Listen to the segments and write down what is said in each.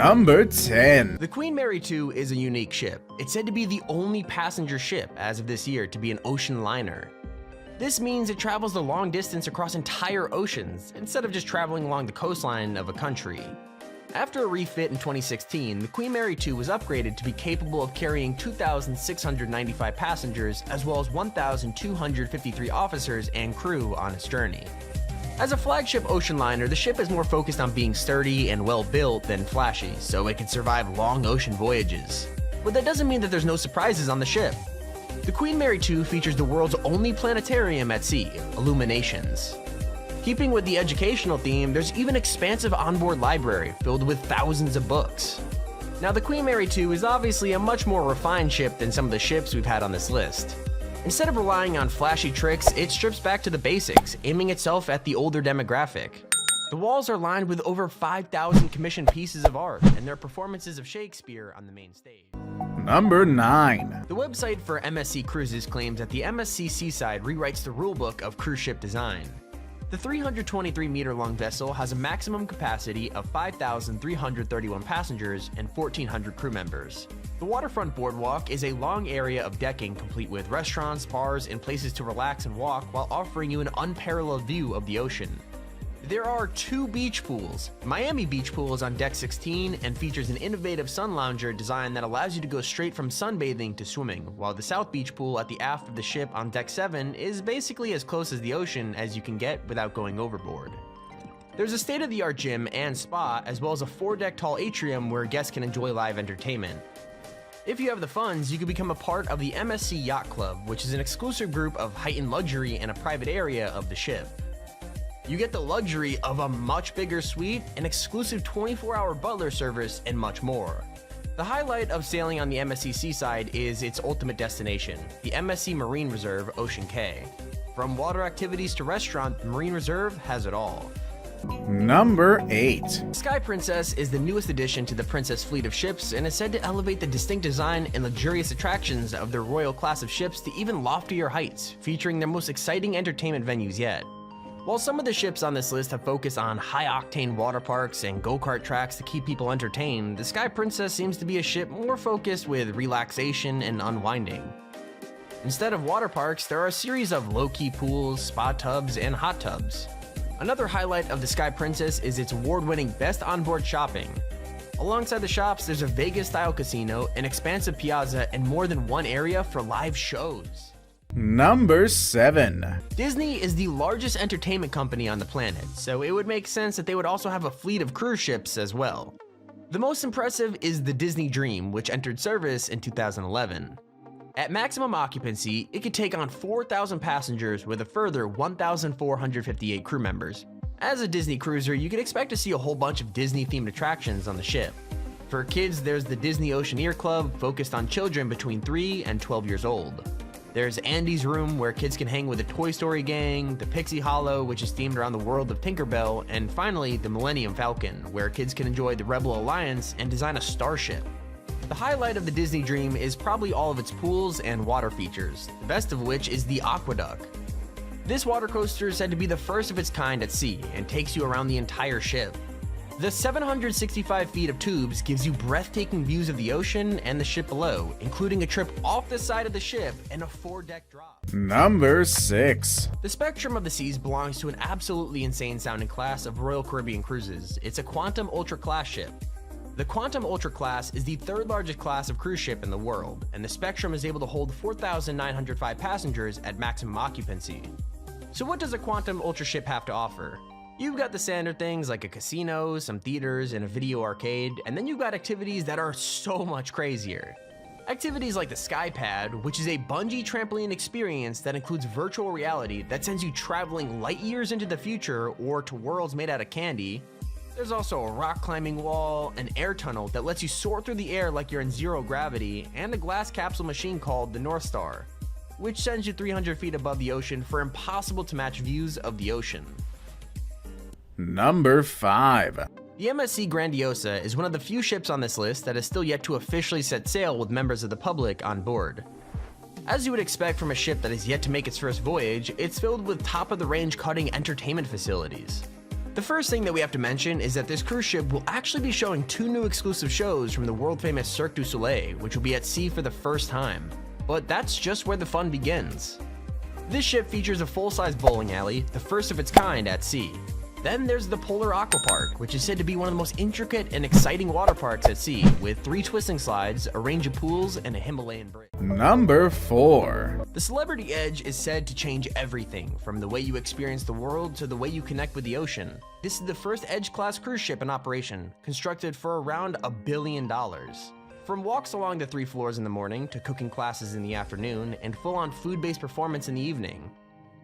Number 10. The Queen Mary 2 is a unique ship. It's said to be the only passenger ship as of this year to be an ocean liner. This means it travels the long distance across entire oceans, instead of just traveling along the coastline of a country. After a refit in 2016, the Queen Mary 2 was upgraded to be capable of carrying 2,695 passengers as well as 1,253 officers and crew on its journey. As a flagship ocean liner, the ship is more focused on being sturdy and well built than flashy, so it can survive long ocean voyages. But that doesn't mean that there's no surprises on the ship. The Queen Mary 2 features the world's only planetarium at sea, Illuminations. Keeping with the educational theme, there's even an expansive onboard library filled with thousands of books. Now, the Queen Mary 2 is obviously a much more refined ship than some of the ships we've had on this list. Instead of relying on flashy tricks, it strips back to the basics, aiming itself at the older demographic. The walls are lined with over 5,000 commissioned pieces of art and their performances of Shakespeare on the main stage. Number 9. The website for MSC Cruises claims that the MSC Seaside rewrites the rulebook of cruise ship design. The 323-meter-long vessel has a maximum capacity of 5,331 passengers and 1,400 crew members. The waterfront boardwalk is a long area of decking complete with restaurants, bars, and places to relax and walk while offering you an unparalleled view of the ocean. There are 2 beach pools. Miami Beach Pool is on deck 16 and features an innovative sun lounger design that allows you to go straight from sunbathing to swimming, while the South Beach Pool at the aft of the ship on deck 7 is basically as close as the ocean as you can get without going overboard. There's a state-of-the-art gym and spa, as well as a 4-deck tall atrium where guests can enjoy live entertainment. If you have the funds, you can become a part of the MSC Yacht Club, which is an exclusive group of heightened luxury in a private area of the ship. You get the luxury of a much bigger suite, an exclusive 24-hour butler service, and much more. The highlight of sailing on the MSC Seaside is its ultimate destination, the MSC Marine Reserve Ocean Cay. From water activities to restaurant, the Marine Reserve has it all. Number 8. Sky Princess is the newest addition to the Princess fleet of ships and is said to elevate the distinct design and luxurious attractions of their royal class of ships to even loftier heights, featuring their most exciting entertainment venues yet. While some of the ships on this list have focused on high-octane water parks and go-kart tracks to keep people entertained, the Sky Princess seems to be a ship more focused with relaxation and unwinding. Instead of water parks, there are a series of low-key pools, spa tubs, and hot tubs. Another highlight of the Sky Princess is its award-winning best onboard shopping. Alongside the shops, there's a Vegas-style casino, an expansive piazza, and more than one area for live shows. Number 7. Disney is the largest entertainment company on the planet, so it would make sense that they would also have a fleet of cruise ships as well. The most impressive is the Disney Dream, which entered service in 2011. At maximum occupancy, it could take on 4,000 passengers with a further 1,458 crew members. As a Disney cruiser, you can expect to see a whole bunch of Disney-themed attractions on the ship. For kids, there's the Disney Oceaneer Club, focused on children between 3 and 12 years old. There's Andy's Room, where kids can hang with the Toy Story gang, the Pixie Hollow, which is themed around the world of Tinkerbell, and finally, the Millennium Falcon, where kids can enjoy the Rebel Alliance and design a starship. The highlight of the Disney Dream is probably all of its pools and water features, the best of which is the Aqueduct. This water coaster is said to be the first of its kind at sea and takes you around the entire ship. The 765 feet of tubes gives you breathtaking views of the ocean and the ship below, including a trip off the side of the ship and a 4-deck drop. Number 6. The Spectrum of the Seas belongs to an absolutely insane sounding class of Royal Caribbean cruises. It's a Quantum Ultra class ship. The Quantum Ultra class is the 3rd largest class of cruise ship in the world, and the Spectrum is able to hold 4,905 passengers at maximum occupancy. So what does a Quantum Ultra ship have to offer? You've got the standard things like a casino, some theaters, and a video arcade, and then you've got activities that are so much crazier. Activities like the Skypad, which is a bungee trampoline experience that includes virtual reality that sends you traveling light years into the future or to worlds made out of candy. There's also a rock climbing wall, an air tunnel that lets you soar through the air like you're in zero gravity, and a glass capsule machine called the North Star, which sends you 300 feet above the ocean for impossible to match views of the ocean. Number 5. The MSC Grandiosa is one of the few ships on this list that is still yet to officially set sail with members of the public on board. As you would expect from a ship that is yet to make its first voyage, it's filled with top-of-the-range cutting entertainment facilities. The first thing that we have to mention is that this cruise ship will actually be showing 2 new exclusive shows from the world-famous Cirque du Soleil, which will be at sea for the first time. But that's just where the fun begins. This ship features a full-size bowling alley, the first of its kind at sea. Then there's the Polar Aqua Park, which is said to be one of the most intricate and exciting water parks at sea, with 3 twisting slides, a range of pools, and a Himalayan bridge. Number 4. The Celebrity Edge is said to change everything, from the way you experience the world to the way you connect with the ocean. This is the first Edge-class cruise ship in operation, constructed for around $1 billion. From walks along the 3 floors in the morning to cooking classes in the afternoon and full-on food-based performance in the evening.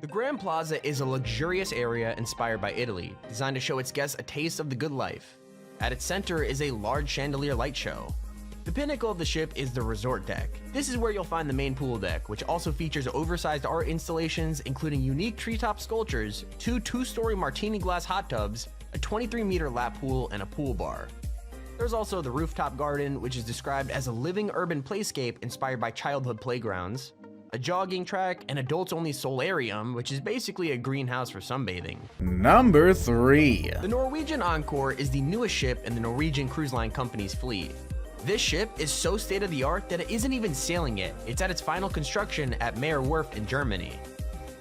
The Grand Plaza is a luxurious area inspired by Italy, designed to show its guests a taste of the good life. At its center is a large chandelier light show. The pinnacle of the ship is the resort deck. This is where you'll find the main pool deck, which also features oversized art installations including unique treetop sculptures, 2 two-story martini glass hot tubs, a 23-meter lap pool, and a pool bar. There's also the rooftop garden, which is described as a living urban playscape inspired by childhood playgrounds, a jogging track, and adults-only solarium, which is basically a greenhouse for sunbathing. Number 3. The Norwegian Encore is the newest ship in the Norwegian Cruise Line Company's fleet. This ship is so state-of-the-art that it isn't even sailing yet. It's at its final construction at Meyer Werft in Germany.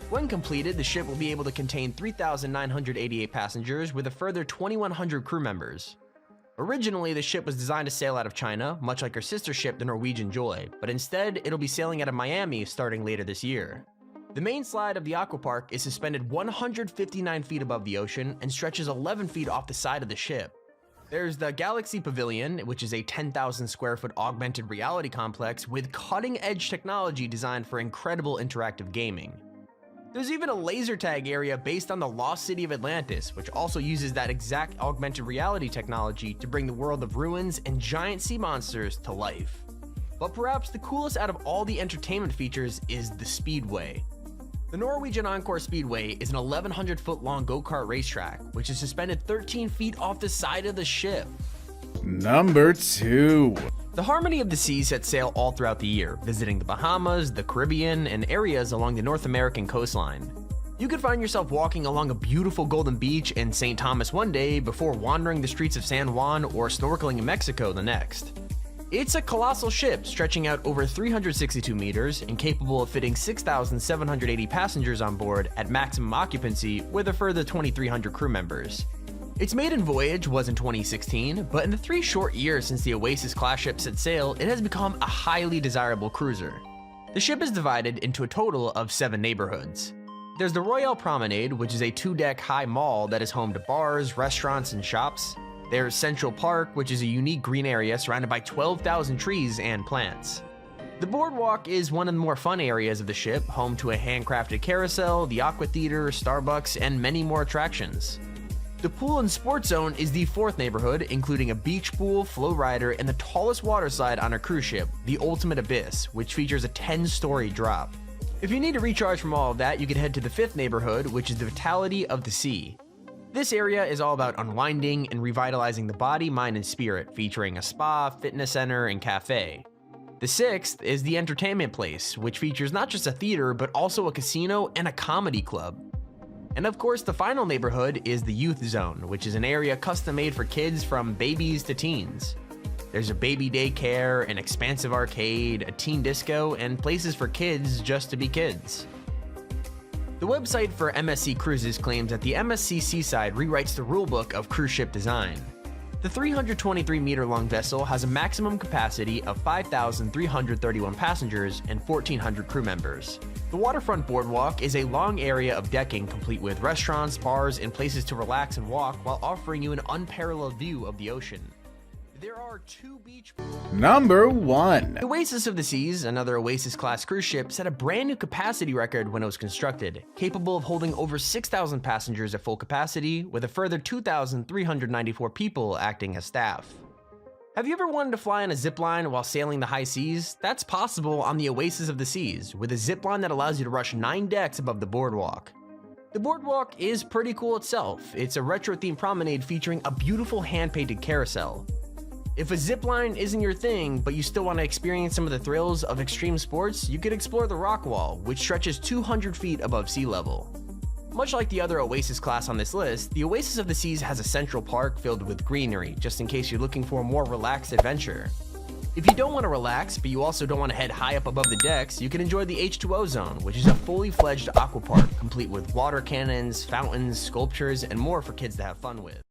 When completed, the ship will be able to contain 3,988 passengers with a further 2,100 crew members. Originally, the ship was designed to sail out of China, much like her sister ship, the Norwegian Joy, but instead, it'll be sailing out of Miami starting later this year. The main slide of the aquapark is suspended 159 feet above the ocean and stretches 11 feet off the side of the ship. There's the Galaxy Pavilion, which is a 10,000 square foot augmented reality complex with cutting-edge technology designed for incredible interactive gaming. There's even a laser tag area based on the lost city of Atlantis, which also uses that exact augmented reality technology to bring the world of ruins and giant sea monsters to life. But perhaps the coolest out of all the entertainment features is the Speedway. The Norwegian Encore Speedway is an 1,100 foot long go-kart racetrack, which is suspended 13 feet off the side of the ship. Number 2. The Harmony of the Seas sets sail all throughout the year, visiting the Bahamas, the Caribbean, and areas along the North American coastline. You could find yourself walking along a beautiful golden beach in St. Thomas one day before wandering the streets of San Juan or snorkeling in Mexico the next. It's a colossal ship stretching out over 362 meters and capable of fitting 6,780 passengers on board at maximum occupancy with a further 2,300 crew members. Its maiden voyage was in 2016, but in the 3 short years since the Oasis-class ship set sail, it has become a highly desirable cruiser. The ship is divided into a total of 7 neighborhoods. There's the Royale Promenade, which is a 2-deck high mall that is home to bars, restaurants, and shops. There's Central Park, which is a unique green area surrounded by 12,000 trees and plants. The boardwalk is one of the more fun areas of the ship, home to a handcrafted carousel, the Aqua Theater, Starbucks, and many more attractions. The Pool and Sports Zone is the 4th neighborhood, including a beach pool, flow rider, and the tallest water slide on a cruise ship, the Ultimate Abyss, which features a 10-story drop. If you need to recharge from all of that, you can head to the 5th neighborhood, which is the Vitality of the Sea. This area is all about unwinding and revitalizing the body, mind, and spirit, featuring a spa, fitness center, and cafe. The 6th is the Entertainment Place, which features not just a theater, but also a casino and a comedy club. And of course, the final neighborhood is the Youth Zone, which is an area custom made for kids from babies to teens. There's a baby daycare, an expansive arcade, a teen disco, and places for kids just to be kids. The website for MSC Cruises claims that the MSC Seaside rewrites the rulebook of cruise ship design. The 323-meter-long vessel has a maximum capacity of 5,331 passengers and 1,400 crew members. The waterfront boardwalk is a long area of decking complete with restaurants, bars, and places to relax and walk while offering you an unparalleled view of the ocean. There are 2 beach pools. Number 1. The Oasis of the Seas, another Oasis-class cruise ship, set a brand new capacity record when it was constructed, capable of holding over 6,000 passengers at full capacity, with a further 2,394 people acting as staff. Have you ever wanted to fly on a zipline while sailing the high seas? That's possible on the Oasis of the Seas, with a zipline that allows you to rush 9 decks above the boardwalk. The boardwalk is pretty cool itself. It's a retro-themed promenade featuring a beautiful hand-painted carousel. If a zipline isn't your thing, but you still want to experience some of the thrills of extreme sports, you could explore the rock wall, which stretches 200 feet above sea level. Much like the other Oasis class on this list, the Oasis of the Seas has a central park filled with greenery, just in case you're looking for a more relaxed adventure. If you don't want to relax, but you also don't want to head high up above the decks, you can enjoy the H2O zone, which is a fully fledged aqua park, complete with water cannons, fountains, sculptures, and more for kids to have fun with.